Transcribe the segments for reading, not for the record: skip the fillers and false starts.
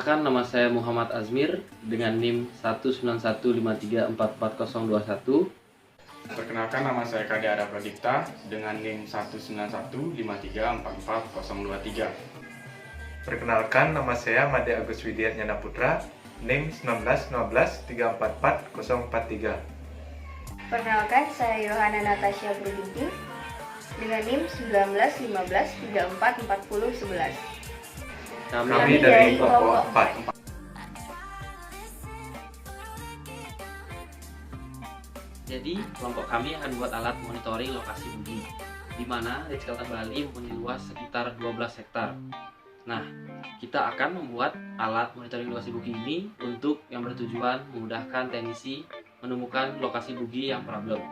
Perkenalkan, nama saya Muhammad Azmir dengan NIM 19153444021. Perkenalkan, nama saya Kadiara Pradipta dengan NIM 19153444023. Perkenalkan, nama saya Made Agus Widiatnyana Putra, NIM 19153444043. Perkenalkan, saya Yohana Natasha Brudinti dengan NIM 1915344011. Kami dari kelompok 4. Jadi, kelompok kami akan buat alat monitoring lokasi bumi, di mana Ritz-Carlton Bali mempunyai luas sekitar 12 hektar. Nah, kita akan membuat alat monitoring lokasi bumi ini untuk yang bertujuan memudahkan teknisi menemukan lokasi bumi yang problem.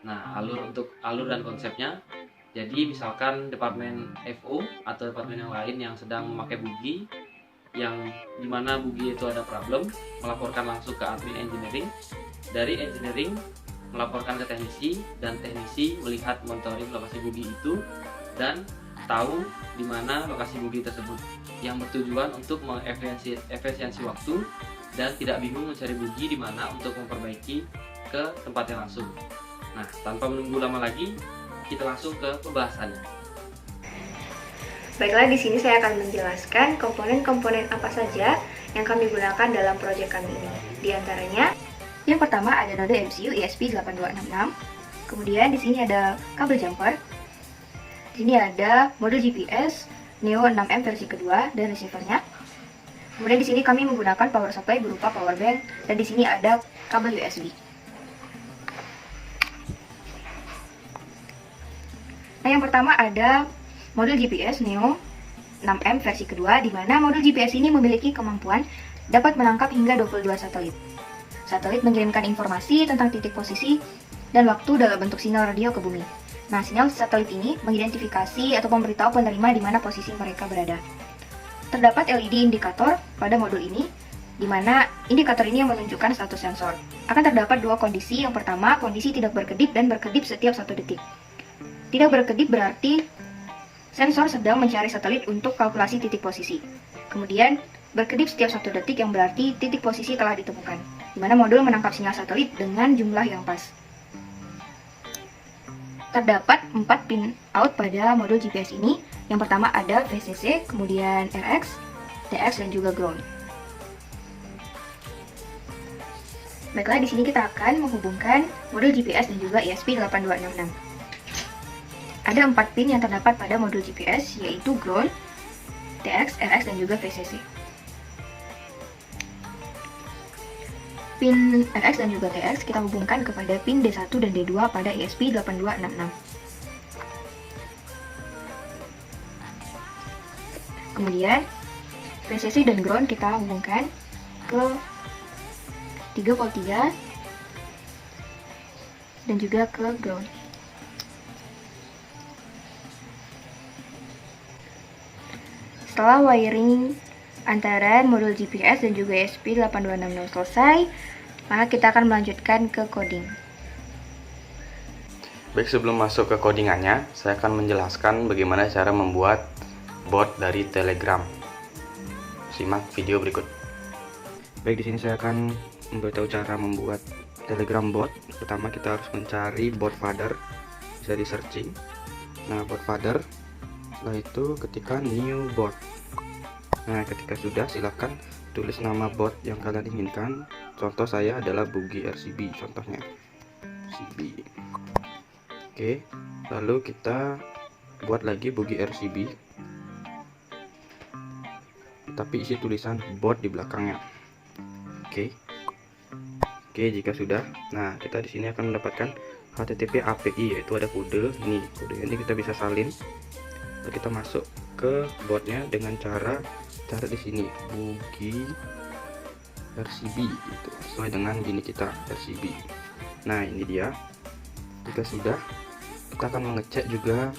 Nah, alur dan konsepnya. Jadi misalkan departemen FO atau departemen yang lain yang sedang memakai bugi yang dimana bugi itu ada problem, melaporkan langsung ke admin engineering. Dari engineering melaporkan ke teknisi, dan teknisi melihat monitoring lokasi bugi itu dan tahu di mana lokasi bugi tersebut, yang bertujuan untuk mengefisiensi waktu dan tidak bingung mencari bugi di mana untuk memperbaiki ke tempatnya langsung. Nah, tanpa menunggu lama lagi, kita langsung ke pembahasannya. Baiklah, di sini saya akan menjelaskan komponen-komponen apa saja yang kami gunakan dalam proyek kami ini. Di antaranya, yang pertama ada node MCU ESP8266. Kemudian di sini ada kabel jumper. Di sini ada modul GPS Neo 6M versi kedua dan receivernya. Kemudian di sini kami menggunakan power supply berupa power bank, dan di sini ada kabel USB. Nah, yang pertama ada modul GPS Neo 6M versi kedua, di mana modul GPS ini memiliki kemampuan dapat menangkap hingga 22 satelit. Satelit mengirimkan informasi tentang titik posisi dan waktu dalam bentuk sinyal radio ke bumi. Nah, sinyal satelit ini mengidentifikasi atau memberitahu penerima di mana posisi mereka berada. Terdapat LED indikator pada modul ini, di mana indikator ini yang menunjukkan status sensor. Akan terdapat dua kondisi. Yang pertama, kondisi tidak berkedip dan berkedip setiap 1 detik. Tidak berkedip berarti sensor sedang mencari satelit untuk kalkulasi titik posisi. Kemudian, berkedip setiap 1 detik yang berarti titik posisi telah ditemukan, di mana modul menangkap sinyal satelit dengan jumlah yang pas. Terdapat 4 pin out pada modul GPS ini. Yang pertama ada VCC, kemudian RX, TX, dan juga ground. Baiklah, di sini kita akan menghubungkan modul GPS dan juga ESP8266. Ada 4 pin yang terdapat pada modul GPS, yaitu ground, TX, RX, dan juga VCC. Pin RX dan juga TX kita hubungkan kepada pin D1 dan D2 pada ESP8266. Kemudian, VCC dan ground kita hubungkan ke 3 volt 3 dan juga ke ground. Setelah wiring antara modul GPS dan juga ESP8266 selesai, maka kita akan melanjutkan ke coding. Baik, sebelum masuk ke codingannya, saya akan menjelaskan bagaimana cara membuat bot dari Telegram. Simak video berikut. Baik, di sini saya akan memberitahu cara membuat Telegram bot. Pertama, kita harus mencari bot father, bisa di searching. Nah, bot father, setelah itu ketika new bot. Nah, ketika sudah, silahkan tulis nama bot yang kalian inginkan. Contoh saya adalah bugi RCB, contohnya RCB. Oke, lalu kita buat lagi bugi RCB, tapi isi tulisan bot di belakangnya. Oke, jika sudah, nah kita di sini akan mendapatkan HTTP API, yaitu ada kode ini. Kode ini kita bisa salin. Lalu kita masuk ke botnya dengan cara di sini bugi RCB, itu sesuai dengan gini kita RCB. Nah, ini dia. Jika sudah, kita akan mengecek juga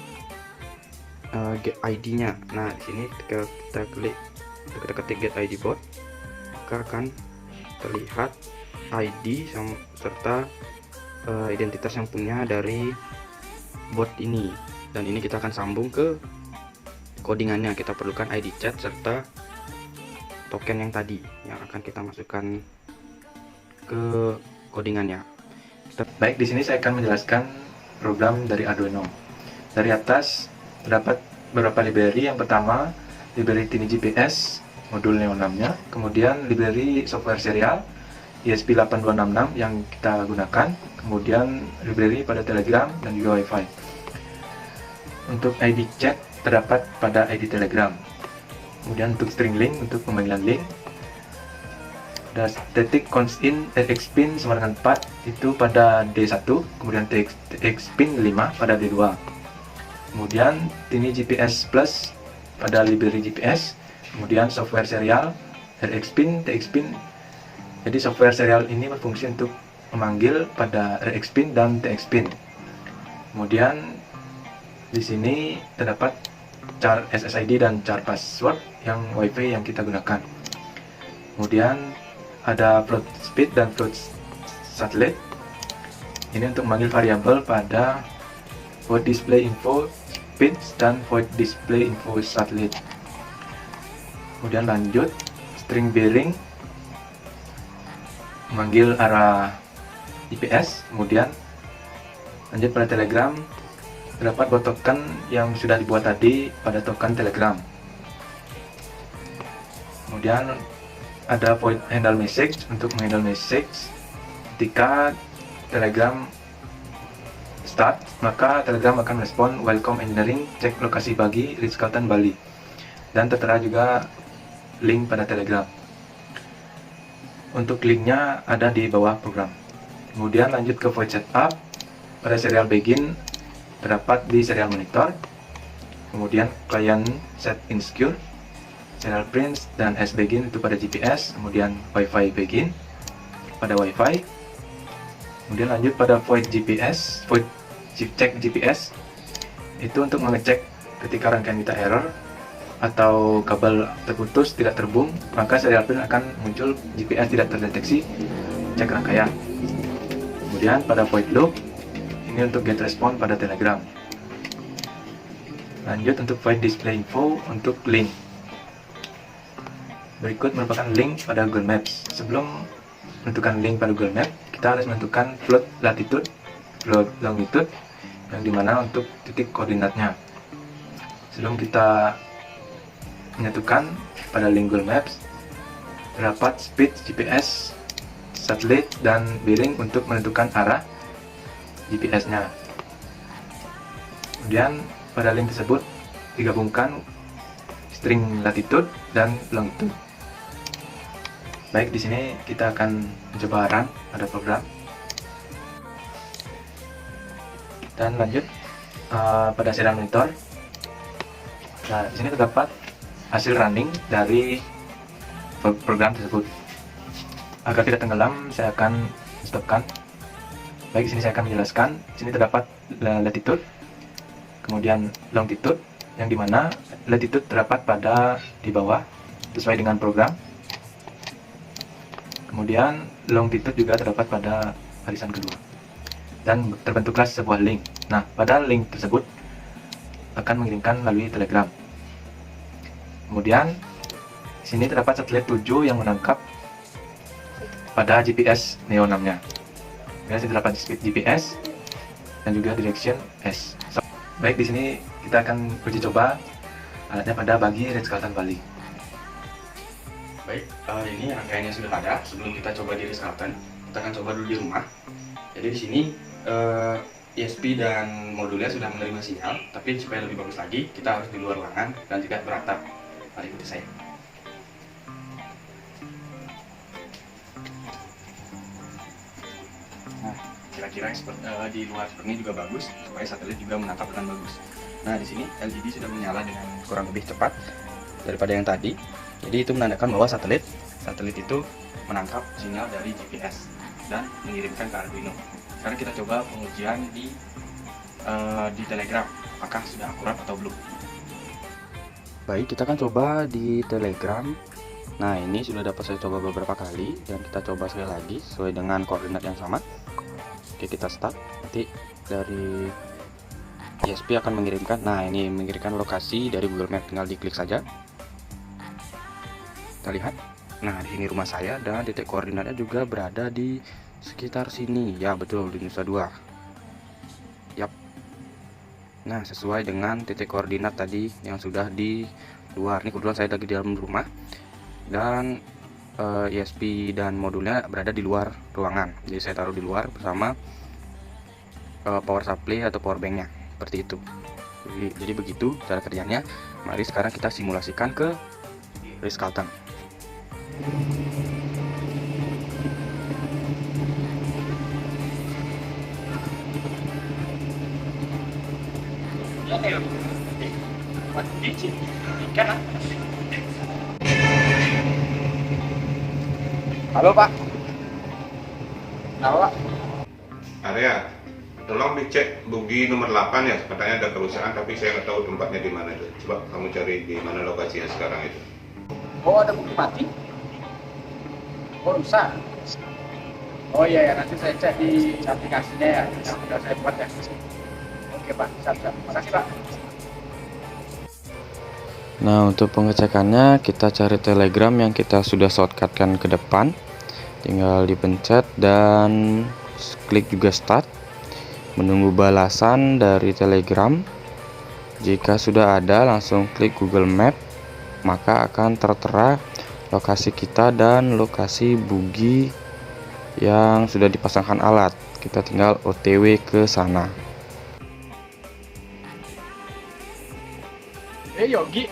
get ID-nya. Nah, di sini ketika kita ketik get ID bot, maka akan terlihat ID serta identitas yang punya dari bot ini. Dan ini kita akan sambung ke codingannya. Kita perlukan ID chat serta token yang tadi yang akan kita masukkan ke codingannya. Baik, di sini saya akan menjelaskan program dari Arduino. Dari atas terdapat beberapa library. Yang pertama, library TinyGPS modul Neo 6-nya, kemudian library software serial ESP8266 yang kita gunakan, kemudian library pada Telegram dan juga Wi-Fi. Untuk ID chat terdapat pada ID Telegram. Kemudian untuk string link, untuk pemanggilan link, ada static const in txpin sama dengan 4 itu pada D1, kemudian txpin 5 pada D2. Kemudian TinyGPS plus pada library GPS, kemudian software serial rxpin, txpin. Jadi software serial ini berfungsi untuk memanggil pada rxpin dan txpin. Kemudian di sini terdapat char SSID dan char password yang WiFi yang kita gunakan. Kemudian ada float speed dan float satellite. Ini untuk memanggil variabel pada void display info speed dan void display info satellite. Kemudian lanjut string bearing memanggil arah GPS. Kemudian lanjut pada Telegram, terdapat buat token yang sudah dibuat tadi pada token Telegram. Kemudian ada void handle message untuk menghandle message ketika Telegram start, maka Telegram akan respon welcome engineering, cek lokasi bagi Ritz-Carlton Bali, dan tertera juga link pada Telegram. Untuk linknya ada di bawah program. Kemudian lanjut ke void setup pada serial begin terdapat di serial monitor, kemudian client set insecure, serial prints dan s begin itu pada GPS, kemudian Wi-Fi begin pada Wi-Fi. Kemudian lanjut pada void GPS, void check GPS itu untuk mengecek ketika rangkaian kita error atau kabel terputus tidak terbung, maka serial print akan muncul GPS tidak terdeteksi, cek rangkaian. Kemudian pada void loop ini untuk get respon pada Telegram. Lanjut untuk void display info untuk link. Berikut merupakan link pada Google Maps. Sebelum menentukan link pada Google Maps, kita harus menentukan float latitude, float longitude, yang dimana untuk titik koordinatnya. Sebelum kita menyatukan pada link Google Maps, terdapat speed GPS, satellite, dan bearing untuk menentukan arah GPS-nya. Kemudian pada link tersebut digabungkan string latitude dan longitude. Baik, di sini kita akan mencoba run pada program. Dan lanjut pada serial monitor. Nah, di sini terdapat hasil running dari program tersebut. Agar tidak tenggelam, saya akan stopkan. Baik, di sini saya akan menjelaskan. Di sini terdapat latitude, kemudian longitude, yang dimana latitude terdapat pada di bawah sesuai dengan program. Kemudian longitude juga terdapat pada barisan kedua. Dan terbentuklah sebuah link. Nah, pada link tersebut akan mengirimkan melalui Telegram. Kemudian di sini terdapat satelit 7 yang menangkap pada GPS Neo 6-nya. Kemudian terdapat speed GPS dan juga direction S. Baik, di sini kita akan uji coba alatnya pada bagi Ritz-Carlton Bali. Baik, ini rangkaiannya sudah ada. Sebelum kita coba di Ritz-Carlton, kita akan coba dulu di rumah. Jadi di sini ESP dan modulnya sudah menerima sinyal, tapi supaya lebih bagus lagi, kita harus di luar ruangan dan tidak beratap. Mari ikuti saya. Nah, kira-kira di luar seperti ini juga bagus, supaya satelit juga menangkap dengan bagus. Nah, di sini LED sudah menyala dengan kurang lebih cepat daripada yang tadi. Jadi itu menandakan bahwa satelit itu menangkap sinyal dari GPS dan mengirimkan ke Arduino. Sekarang kita coba pengujian di Telegram, apakah sudah akurat atau belum. Baik, kita akan coba di Telegram. Nah, ini sudah dapat saya coba beberapa kali, dan kita coba sekali lagi sesuai dengan koordinat yang sama. Oke, kita start. Nanti dari ESP akan mengirimkan. Nah, ini mengirimkan lokasi dari Google Maps, tinggal diklik saja. Kita lihat. Nah, di sini rumah saya dan titik koordinatnya juga berada di sekitar sini. Ya, betul, di Nusa Dua. Yap. Nah, sesuai dengan titik koordinat tadi yang sudah di luar. Ini kebetulan saya lagi di dalam rumah dan ISP dan modulnya berada di luar ruangan. Jadi saya taruh di luar bersama power supply atau power banknya, seperti itu. Jadi begitu cara kerjanya. Mari sekarang kita simulasikan ke Ritz-Carlton. Halo Pak. Halo Pak. Area, tolong dicek bugi nomor 8 ya, katanya ada kerusakan tapi saya nggak tahu tempatnya di mana itu. Coba kamu cari di mana lokasinya sekarang itu. Oh ada buku mati? Oh rusak. Oh iya ya, nanti saya cek di aplikasinya ya, yang sudah saya buat ya. Oke Pak, siap-siap. Makasih Pak. Nah, untuk pengecekannya kita cari Telegram yang kita sudah shortcutkan ke depan. Tinggal dipencet dan klik juga start. Menunggu balasan dari Telegram. Jika sudah ada, langsung klik Google Map, maka akan tertera lokasi kita dan lokasi bugi yang sudah dipasangkan alat. Kita tinggal OTW ke sana. Yogi.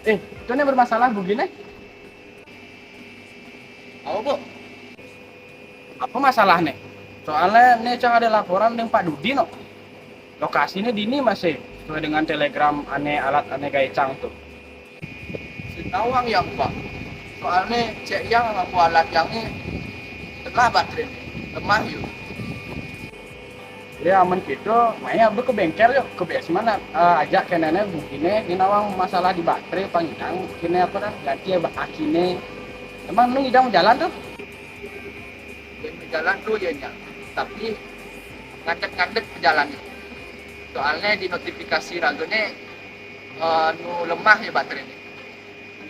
Itu nih bermasalah begini. Oh Bu. Apa masalah nih? Soalnya nih Cang ada laporan dengan Pak Dudi no. Lokasinya di ini masih sesuai dengan Telegram alat aneh gaya Cang tuh. Sitawang ya Pak. Soalnya cek yang aku alat yang ini telah baterai lemah yuk. Ya aman gitu, makanya abdu ke bengkel yuk, ke BS mana ajak ke nenek begini, ini nawang masalah di baterai pangidang, kini apa dah ganti ya akine. Emang nu ngidang jalan tuh? Jalan tuh ya, tapi ngadek-ngadek jalannya. Soalnya di notifikasi ragone nu lemah ya baterai ini.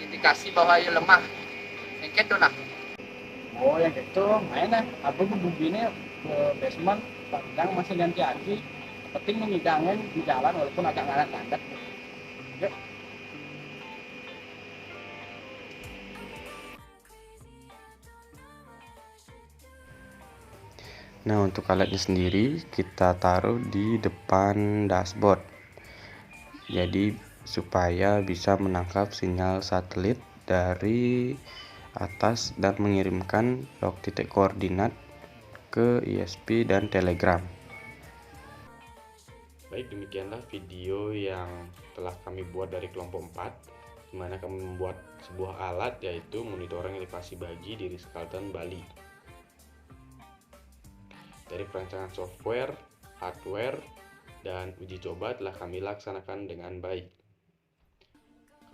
Indikasi bahwa ya lemah. Yang gitu nah. Oh yang gitu, mainnya abdu begini ke basement. Padang masih ganti lagi, penting mengidangin di jalan walaupun agak ngadat-ngadat. Yuk. Nah, untuk alatnya sendiri kita taruh di depan dashboard. Jadi supaya bisa menangkap sinyal satelit dari atas dan mengirimkan log titik koordinat ke ISP dan Telegram. Baik, demikianlah video yang telah kami buat dari kelompok 4, di mana kami membuat sebuah alat yaitu monitoring elevasi bagi di Ritz-Carlton Bali. Dari perancangan software, hardware, dan uji coba telah kami laksanakan dengan baik.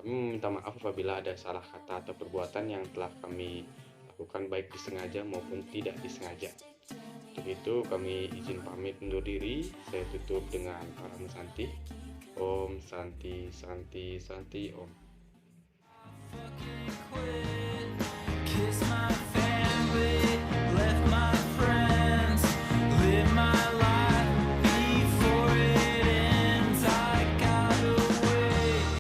Kami meminta maaf apabila ada salah kata atau perbuatan yang telah kami lakukan baik disengaja maupun tidak disengaja. Untuk itu kami izin pamit undur diri. Saya tutup dengan Param Santi. Om Santi Santi Santi Om.